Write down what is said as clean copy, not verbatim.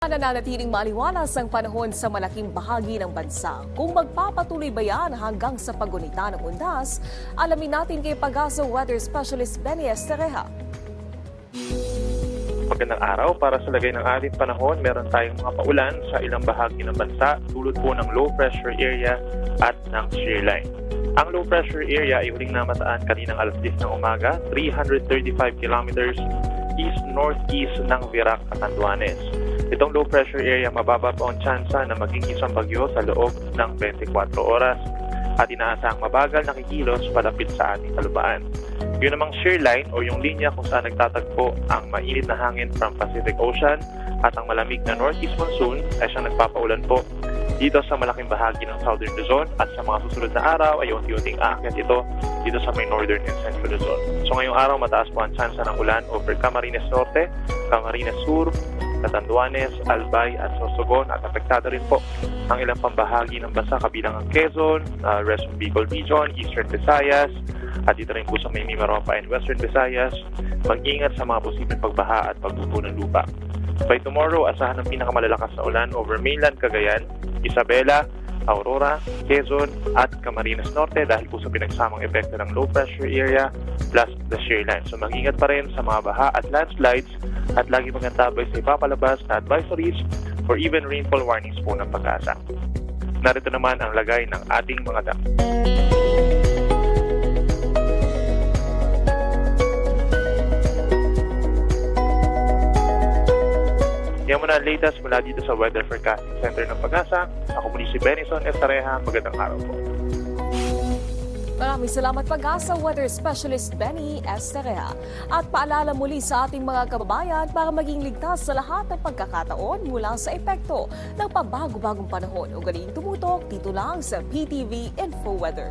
Nananatiling maliwalas ang panahon sa malaking bahagi ng bansa. Kung magpapatuloy ba yan hanggang sa paggunita ng undas, alamin natin kay Pag-asa Weather Specialist Benny Estereja. Magandang araw. Para sa lagay ng ating panahon, meron tayong mga paulan sa ilang bahagi ng bansa tulad po ng low pressure area at ng shear line. Ang low pressure area ay huling namataan kaninang alas 10 ng umaga, 335 kilometers east-northeast ng Virac, Catanduanes. Itong low pressure area mababa pa ang tsansa na maging isang bagyo sa loob ng 24 oras at inaasahang mabagal na kikilos palapit sa ating kalupaan. Yun namang shear line o yung linya kung saan nagtatagpo ang mainit na hangin from Pacific Ocean at ang malamig na northeast monsoon ay siyang nagpapaulan po dito sa malaking bahagi ng Southern Luzon at sa mga susunod na araw ay unti-unting aakyat ito dito sa may Northern and Central Luzon. So ngayong araw mataas po ang tsansa ng ulan over Camarines Norte, Camarines Sur, Catanduanes, Albay at Sorsogon at apektado rin po ang ilang pambahagi ng bansa kabilang ang Quezon, Western Bicol Region, Eastern Visayas at dito rin po sa may Mimaropa and Western Visayas. Mag-ingat sa mga posibleng pagbaha at pagbubo ng lupa. By tomorrow, asahan ng pinakamalalakas na ulan over mainland Cagayan, Isabela, Aurora, Quezon at Camarines Norte dahil po sa pinagsamang epekto ng low pressure area plus the shear line. So mag-ingat pa rin sa mga baha at landslides at lagi mag-antabay sa ipapalabas na advisories for even rainfall warnings po ng Pag-asa. Narito naman ang lagay ng ating mga dam. Yan muna ang latest mula dito sa Weather Forecasting Center ng Pag-asa. Ako muli si Benison Estareja. Magandang araw po. Maraming salamat Pag-asa Weather Specialist Benny Estereja. At paalala muli sa ating mga kababayan para maging ligtas sa lahat ng pagkakataon mula sa epekto ng pabago-bagong panahon. Ugaliing tumutok dito lang sa PTV Info Weather.